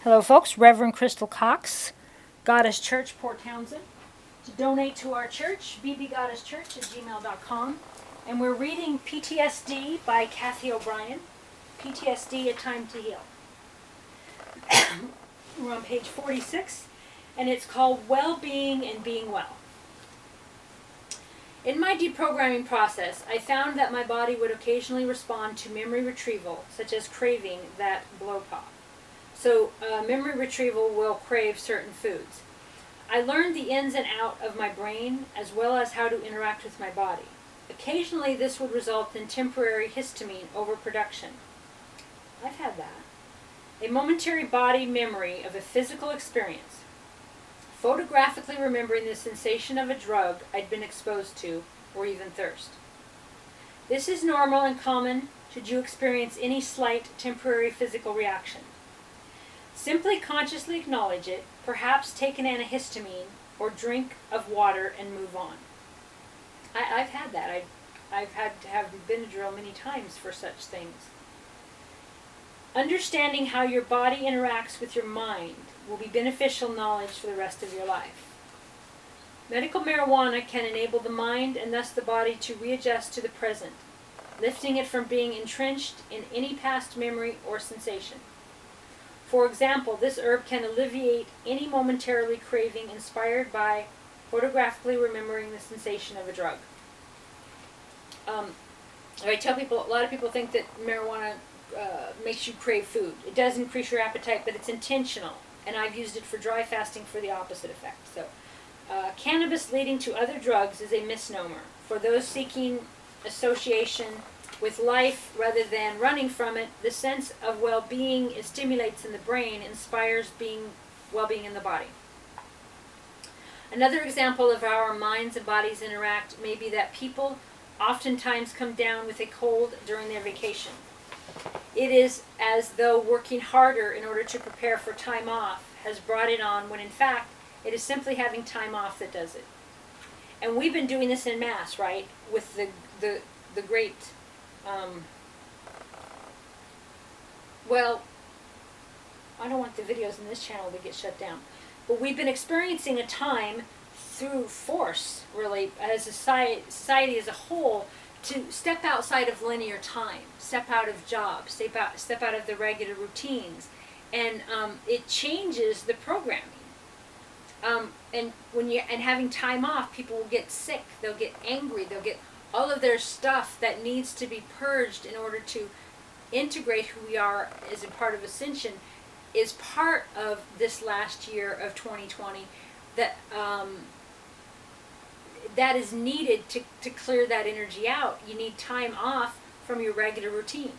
Hello folks, ReverendCrystalCox, Goddess Church, Port Townsend. To donate to our church, bbgoddesschurch@gmail.com. And we're reading PTSD by Cathy O'Brien. PTSD, A Time to Heal. We're on page 46, and it's called Well-Being and Being Well. In my deprogramming process, I found that my body would occasionally respond to memory retrieval, such as craving that blow pop. So memory retrieval will crave certain foods. I learned the ins and outs of my brain as well as how to interact with my body. Occasionally this would result in temporary histamine overproduction. I've had that. A momentary body memory of a physical experience. Photographically remembering the sensation of a drug I'd been exposed to, or even thirst. This is normal and common should you experience any slight temporary physical reaction. Simply consciously acknowledge it, perhaps take an antihistamine or drink of water and move on. I've had that. I've had to have Benadryl many times for such things. Understanding how your body interacts with your mind will be beneficial knowledge for the rest of your life. Medical marijuana can enable the mind and thus the body to readjust to the present, lifting it from being entrenched in any past memory or sensation. For example, this herb can alleviate any momentarily craving inspired by photographically remembering the sensation of a drug. I tell people, a lot of people think that marijuana makes you crave food. It does increase your appetite, but it's intentional. And I've used it for dry fasting for the opposite effect. So, cannabis leading to other drugs is a misnomer. For those seeking association with life rather than running from it, the sense of well-being it stimulates in the brain inspires well-being in the body. Another example of how our minds and bodies interact may be that people oftentimes come down with a cold during their vacation. It is as though working harder in order to prepare for time off has brought it on, when in fact it is simply having time off that does it. And we've been doing this in mass, right? With the great well, I don't want the videos in this channel to get shut down, but we've been experiencing a time through force, really, as a society as a whole, to step outside of linear time, step out of jobs, step out of the regular routines, and it changes the programming. And having time off, people will get sick, they'll get angry, they'll get all of their stuff that needs to be purged in order to integrate who we are as a part of Ascension is part of this last year of 2020 that is needed to clear that energy out. You need time off from your regular routine.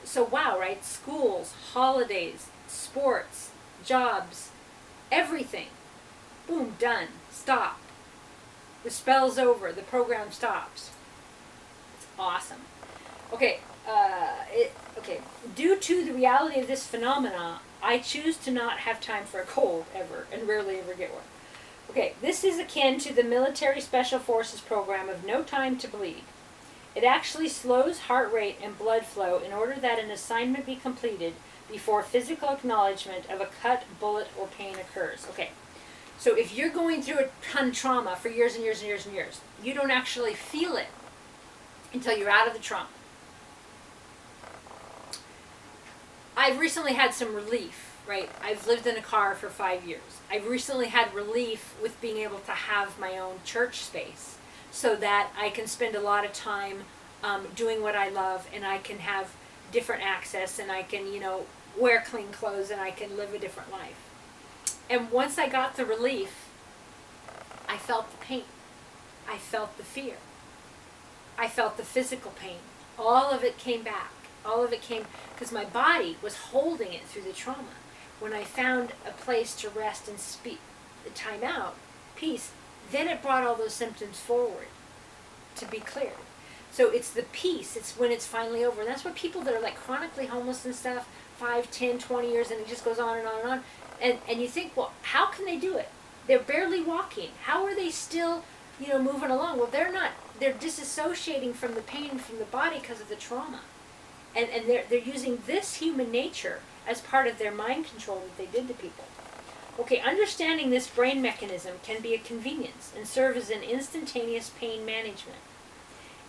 So wow, right? Schools, holidays, sports, jobs, everything. Boom, done. Stop. The spell's over. The program stops. It's awesome. Okay. Due to the reality of this phenomena, I choose to not have time for a cold ever, and rarely ever get one. Okay, this is akin to the military special forces program of no time to bleed. It actually slows heart rate and blood flow in order that an assignment be completed before physical acknowledgement of a cut, bullet, or pain occurs. Okay. So if you're going through a ton of trauma for years and years and years and years, you don't actually feel it until you're out of the trauma. I've recently had some relief, right? I've lived in a car for 5 years. I've recently had relief with being able to have my own church space so that I can spend a lot of time doing what I love, and I can have different access, and I can, wear clean clothes, and I can live a different life. And once I got the relief, I felt the pain. I felt the fear. I felt the physical pain. All of it came back. All of it came because my body was holding it through the trauma. When I found a place to rest and speak, time out, peace, then it brought all those symptoms forward to be cleared. So it's the peace. It's when it's finally over. And that's what people that are like chronically homeless and stuff, 5, 10, 20 years, and it just goes on and on and on. And you think, well, how can they do it? They're barely walking. How are they still, moving along? Well, they're not. They're disassociating from the pain from the body because of the trauma. And they're using this human nature as part of their mind control that they did to people. Okay, understanding this brain mechanism can be a convenience and serve as an instantaneous pain management.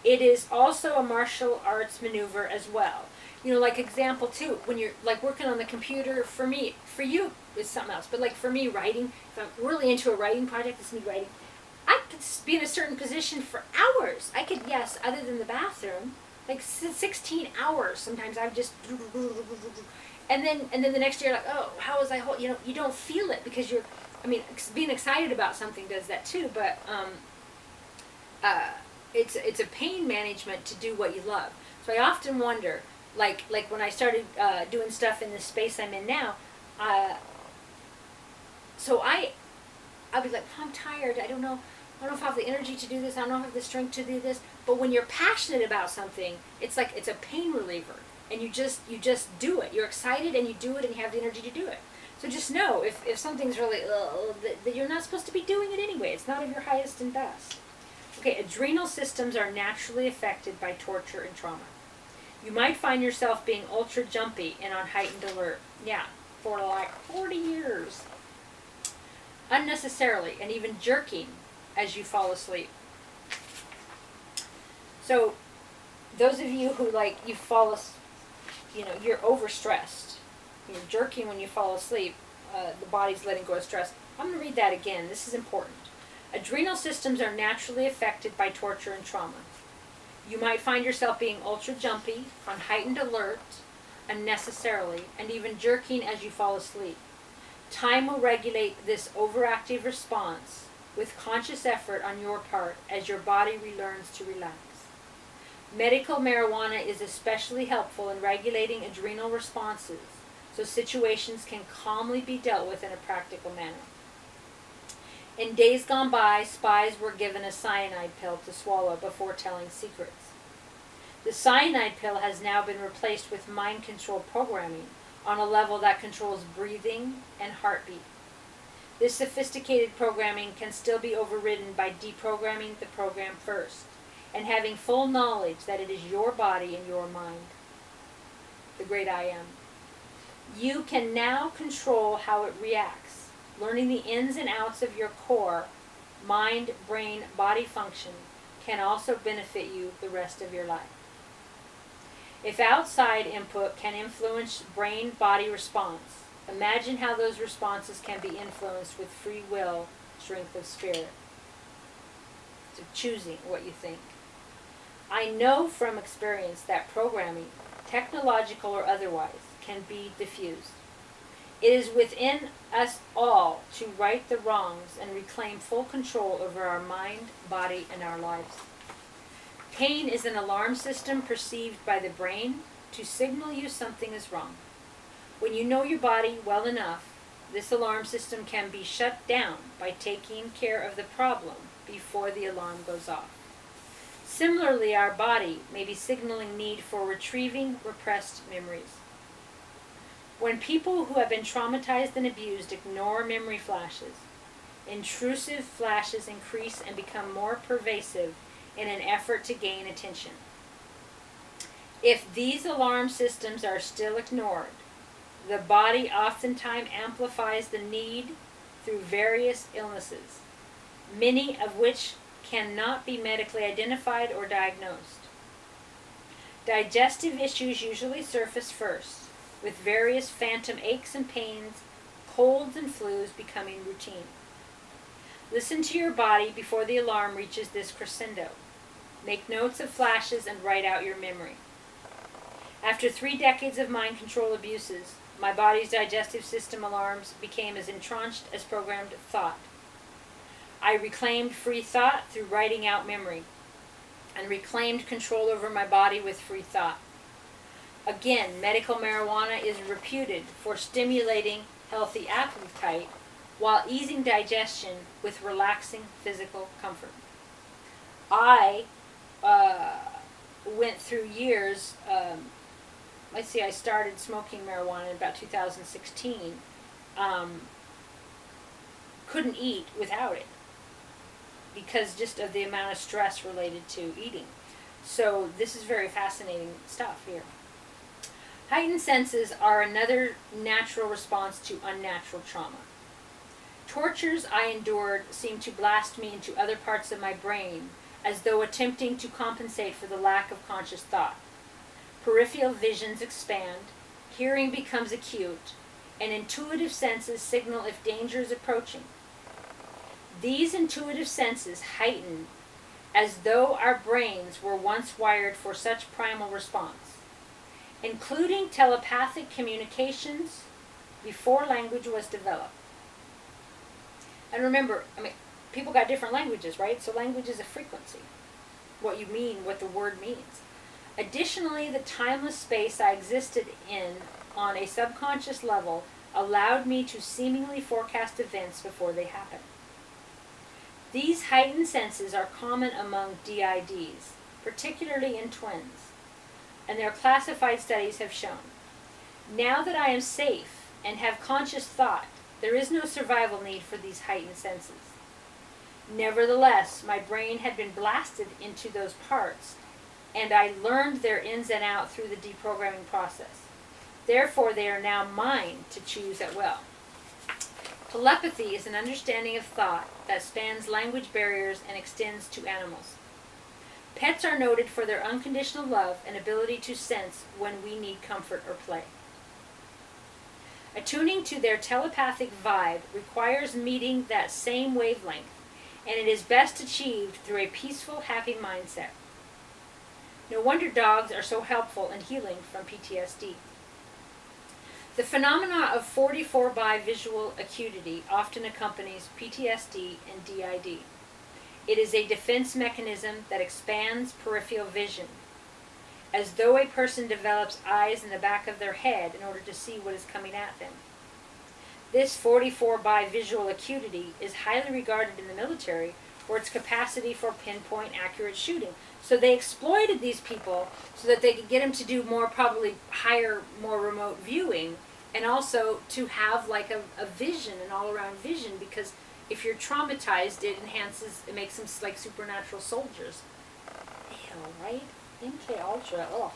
It is also a martial arts maneuver as well. You know, like example too, when you're like working on the computer, for you, it's something else. But like for me, writing, if I'm really into a writing project, it's me writing, I could be in a certain position for hours. I could, yes, other than the bathroom, like 16 hours. Sometimes I've just, and then the next year, like, oh, how was I hold? You know, you don't feel it because you're, I mean, being excited about something does that too. But it's a pain management to do what you love. So I often wonder, like when I started doing stuff in the space I'm in now, so I'll be like, oh, I'm tired. I don't know if I have the energy to do this. I don't know if I have the strength to do this. But when you're passionate about something, it's like it's a pain reliever, and you just do it. You're excited and you do it, and you have the energy to do it. So just know if something's really that you're not supposed to be doing it anyway. It's not of your highest and best. Okay, adrenal systems are naturally affected by torture and trauma. You might find yourself being ultra jumpy and on heightened alert. Yeah, for like 40 years. Unnecessarily, and even jerking as you fall asleep. So, those of you who like, you fall asleep, you know, you're overstressed. You're jerking when you fall asleep. The body's letting go of stress. I'm going to read that again. This is important. Adrenal systems are naturally affected by torture and trauma. You might find yourself being ultra jumpy, on heightened alert, unnecessarily, and even jerking as you fall asleep. Time will regulate this overactive response with conscious effort on your part as your body relearns to relax. Medical marijuana is especially helpful in regulating adrenal responses, so situations can calmly be dealt with in a practical manner. In days gone by, spies were given a cyanide pill to swallow before telling secrets. The cyanide pill has now been replaced with mind control programming on a level that controls breathing and heartbeat. This sophisticated programming can still be overridden by deprogramming the program first and having full knowledge that it is your body and your mind. The great I am. You can now control how it reacts. Learning the ins and outs of your core, mind, brain, body function can also benefit you the rest of your life. If outside input can influence brain-body response, imagine how those responses can be influenced with free will, strength of spirit. So choosing what you think. I know from experience that programming, technological or otherwise, can be diffused. It is within us all to right the wrongs and reclaim full control over our mind, body, and our lives. Pain is an alarm system perceived by the brain to signal you something is wrong. When you know your body well enough, this alarm system can be shut down by taking care of the problem before the alarm goes off. Similarly, our body may be signaling need for retrieving repressed memories. When people who have been traumatized and abused ignore memory flashes, intrusive flashes increase and become more pervasive in an effort to gain attention. If these alarm systems are still ignored, the body oftentimes amplifies the need through various illnesses, many of which cannot be medically identified or diagnosed. Digestive issues usually surface first, with various phantom aches and pains, colds and flus becoming routine. Listen to your body before the alarm reaches this crescendo. Make notes of flashes and write out your memory. After 3 decades of mind control abuses, my body's digestive system alarms became as entrenched as programmed thought. I reclaimed free thought through writing out memory, and reclaimed control over my body with free thought. Again, medical marijuana is reputed for stimulating healthy appetite while easing digestion with relaxing physical comfort. I went through years, I started smoking marijuana in about 2016. Couldn't eat without it because just of the amount of stress related to eating. So this is very fascinating stuff here. Heightened senses are another natural response to unnatural trauma. Tortures I endured seemed to blast me into other parts of my brain, as though attempting to compensate for the lack of conscious thought. Peripheral visions expand, hearing becomes acute, and intuitive senses signal if danger is approaching. These intuitive senses heighten as though our brains were once wired for such primal response, including telepathic communications before language was developed. And remember, people got different languages, right? So language is a frequency. What you mean, what the word means. Additionally, the timeless space I existed in on a subconscious level allowed me to seemingly forecast events before they happen. These heightened senses are common among DIDs, particularly in twins, and their classified studies have shown. Now that I am safe and have conscious thought, there is no survival need for these heightened senses. Nevertheless, my brain had been blasted into those parts, and I learned their ins and outs through the deprogramming process. Therefore, they are now mine to choose at will. Telepathy is an understanding of thought that spans language barriers and extends to animals. Pets are noted for their unconditional love and ability to sense when we need comfort or play. Attuning to their telepathic vibe requires meeting that same wavelength, and it is best achieved through a peaceful, happy mindset. No wonder dogs are so helpful in healing from PTSD. The phenomena of 44 by visual acuity often accompanies PTSD and DID. It is a defense mechanism that expands peripheral vision, as though a person develops eyes in the back of their head in order to see what is coming at them. This 44 by visual acuity is highly regarded in the military for its capacity for pinpoint accurate shooting. So they exploited these people so that they could get them to do more, probably higher, more remote viewing, and also to have like a vision, an all-around vision, because if you're traumatized, it makes them like supernatural soldiers. Ew, right? MK Ultra, ugh.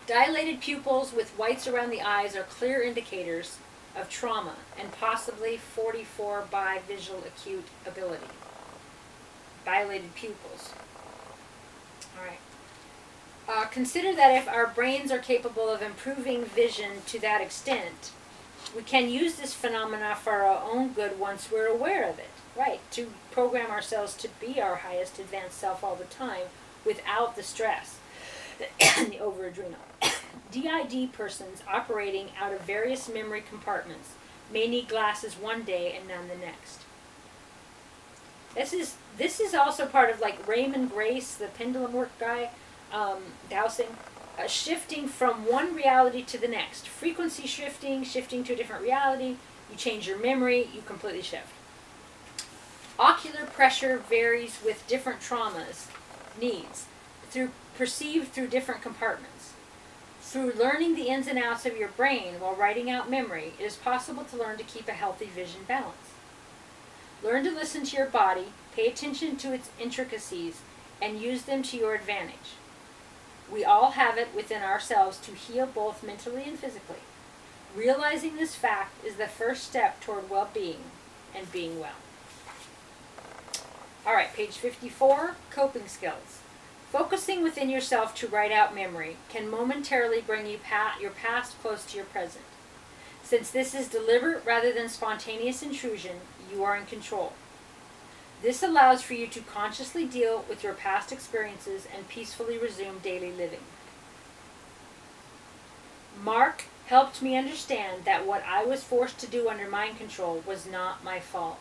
Dilated pupils with whites around the eyes are clear indicators of trauma and possibly 44 by visual acute ability. Dilated pupils. All right. Consider that if our brains are capable of improving vision to that extent, we can use this phenomena for our own good once we're aware of it, right? To program ourselves to be our highest advanced self all the time without the stress and the over-adrenal. DID persons operating out of various memory compartments may need glasses one day and none the next. This is also part of like Raymond Grace, the pendulum work guy, dowsing, shifting from one reality to the next. Frequency shifting to a different reality. You change your memory, you completely shift. Ocular pressure varies with different traumas, needs, perceived through different compartments. Through learning the ins and outs of your brain while writing out memory, it is possible to learn to keep a healthy vision balance. Learn to listen to your body, pay attention to its intricacies, and use them to your advantage. We all have it within ourselves to heal both mentally and physically. Realizing this fact is the first step toward well-being and being well. All right, page 54, coping skills. Focusing within yourself to write out memory can momentarily bring your past close to your present. Since this is deliberate rather than spontaneous intrusion, you are in control. This allows for you to consciously deal with your past experiences and peacefully resume daily living. Mark helped me understand that what I was forced to do under mind control was not my fault.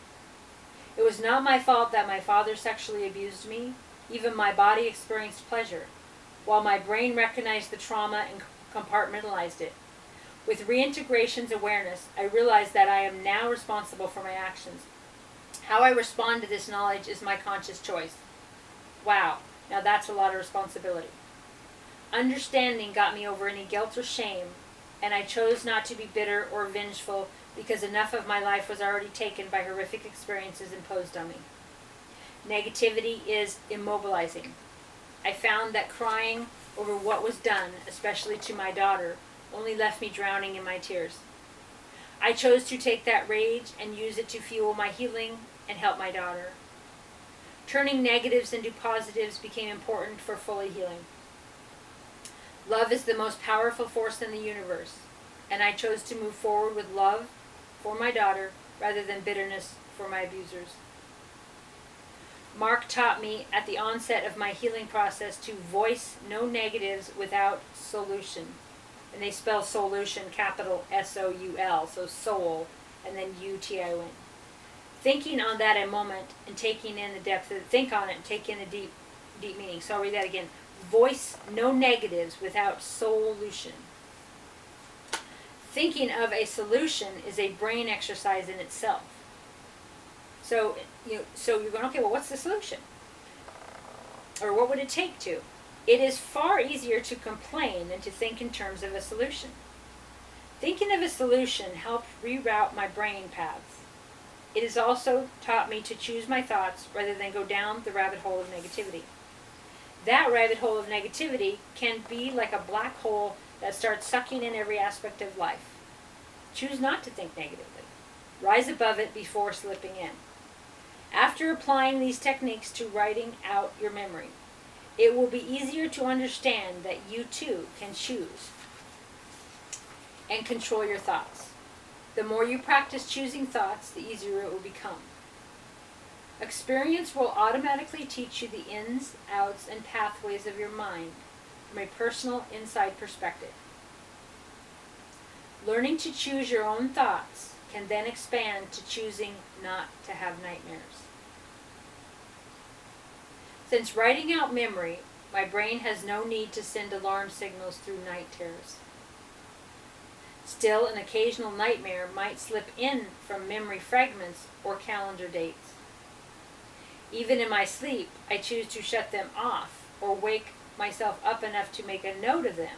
It was not my fault that my father sexually abused me. Even my body experienced pleasure, while my brain recognized the trauma and compartmentalized it. With reintegration's awareness, I realized that I am now responsible for my actions. How I respond to this knowledge is my conscious choice. Wow, now that's a lot of responsibility. Understanding got me over any guilt or shame, and I chose not to be bitter or vengeful because enough of my life was already taken by horrific experiences imposed on me. Negativity is immobilizing. I found that crying over what was done, especially to my daughter, only left me drowning in my tears. I chose to take that rage and use it to fuel my healing and help my daughter. Turning negatives into positives became important for fully healing. Love is the most powerful force in the universe, and I chose to move forward with love for my daughter rather than bitterness for my abusers. Mark taught me at the onset of my healing process to voice no negatives without solution. And they spell solution capital S-O-U-L, so soul, and then U-T-I-O-N. Thinking on that a moment and taking in the depth of it, think on it and take in the deep meaning. So I'll read that again. Voice no negatives without solution. Thinking of a solution is a brain exercise in itself. So you're going, okay, well, what's the solution? Or what would it take to? It is far easier to complain than to think in terms of a solution. Thinking of a solution helped reroute my brain paths. It has also taught me to choose my thoughts rather than go down the rabbit hole of negativity. That rabbit hole of negativity can be like a black hole that starts sucking in every aspect of life. Choose not to think negatively. Rise above it before slipping in. After applying these techniques to writing out your memory, it will be easier to understand that you too can choose and control your thoughts. The more you practice choosing thoughts, the easier it will become. Experience will automatically teach you the ins, outs, and pathways of your mind from a personal inside perspective. Learning to choose your own thoughts can then expand to choosing not to have nightmares. Since writing out memory, my brain has no need to send alarm signals through night terrors. Still, an occasional nightmare might slip in from memory fragments or calendar dates. Even in my sleep, I choose to shut them off or wake myself up enough to make a note of them.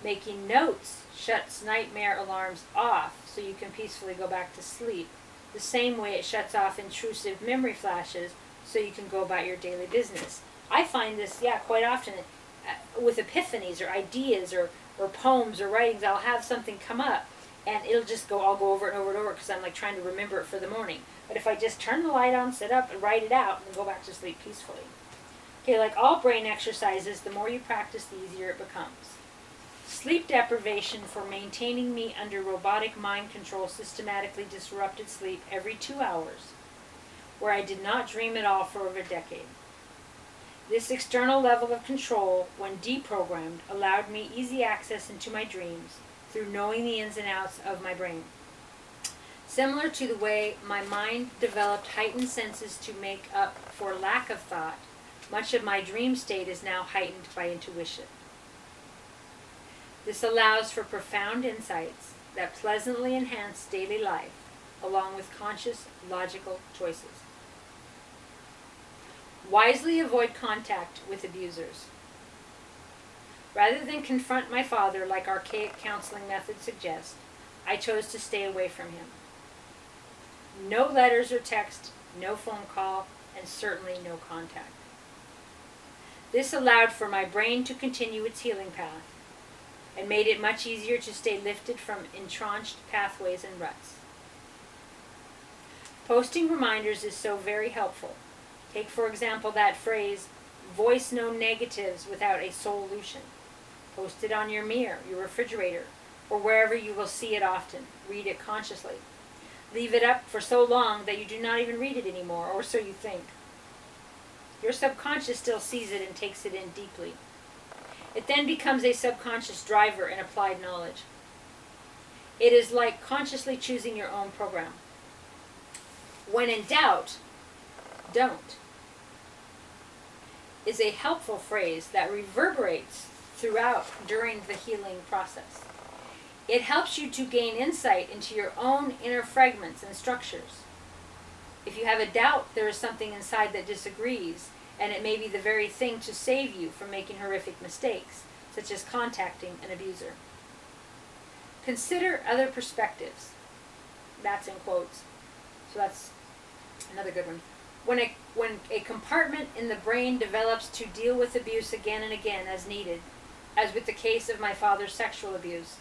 Making notes shuts nightmare alarms off so you can peacefully go back to sleep, the same way it shuts off intrusive memory flashes so you can go about your daily business. I find this, quite often with epiphanies or ideas or poems or writings. I'll have something come up and I'll go over it and over and over because I'm like trying to remember it for the morning. But if I just turn the light on, sit up and write it out and go back to sleep peacefully. Okay, like all brain exercises, the more you practice, the easier it becomes. Sleep deprivation for maintaining me under robotic mind control systematically disrupted sleep every 2 hours, where I did not dream at all for over a decade. This external level of control, when deprogrammed, allowed me easy access into my dreams through knowing the ins and outs of my brain. Similar to the way my mind developed heightened senses to make up for lack of thought, much of my dream state is now heightened by intuition. This allows for profound insights that pleasantly enhance daily life, along with conscious, logical choices. Wisely avoid contact with abusers. Rather than confront my father like archaic counseling methods suggest, I chose to stay away from him. No letters or text, no phone call, and certainly no contact. This allowed for my brain to continue its healing path and made it much easier to stay lifted from entrenched pathways and ruts. Posting reminders is so very helpful. Take, for example, that phrase, voice no negatives without a solution. Post it on your mirror, your refrigerator, or wherever you will see it often. Read it consciously. Leave it up for so long that you do not even read it anymore, or so you think. Your subconscious still sees it and takes it in deeply. It then becomes a subconscious driver in applied knowledge. It is like consciously choosing your own program. When in doubt, don't is a helpful phrase that reverberates throughout during the healing process. It helps you to gain insight into your own inner fragments and structures. If you have a doubt, there is something inside that disagrees, and it may be the very thing to save you from making horrific mistakes, such as contacting an abuser. Consider other perspectives. That's in quotes. So that's another good one. When a compartment in the brain develops to deal with abuse again and again as needed, as with the case of my father's sexual abuse,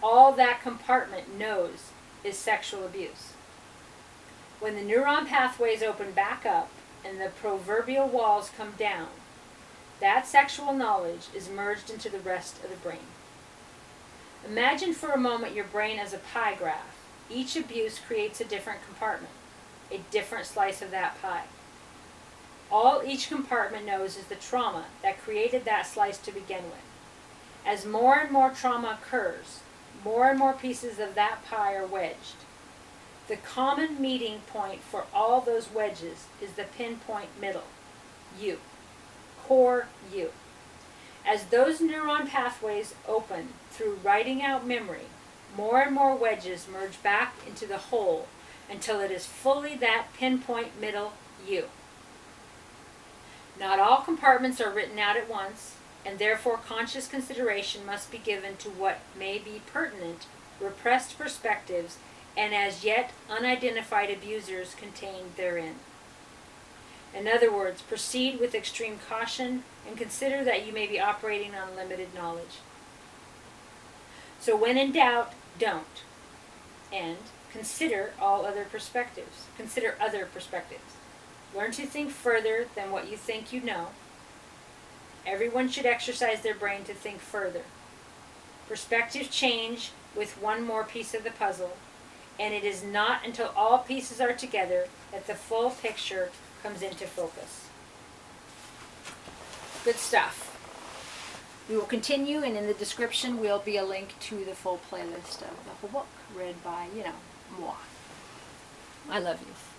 all that compartment knows is sexual abuse. When the neuron pathways open back up and the proverbial walls come down, that sexual knowledge is merged into the rest of the brain. Imagine for a moment your brain as a pie graph. Each abuse creates a different compartment, a different slice of that pie. All each compartment knows is the trauma that created that slice to begin with. As more and more trauma occurs, more and more pieces of that pie are wedged. The common meeting point for all those wedges is the pinpoint middle, you, core you. As those neuron pathways open through writing out memory, more and more wedges merge back into the whole until it is fully that pinpoint middle you. Not all compartments are written out at once, and therefore conscious consideration must be given to what may be pertinent, repressed perspectives, and as yet unidentified abusers contained therein. In other words, proceed with extreme caution and consider that you may be operating on limited knowledge. So when in doubt, don't. And consider all other perspectives. Consider other perspectives. Learn to think further than what you think you know. Everyone should exercise their brain to think further. Perspectives change with one more piece of the puzzle, and it is not until all pieces are together that the full picture comes into focus. Good stuff. We will continue, and in the description will be a link to the full playlist of the whole book, read by, moi. I love you.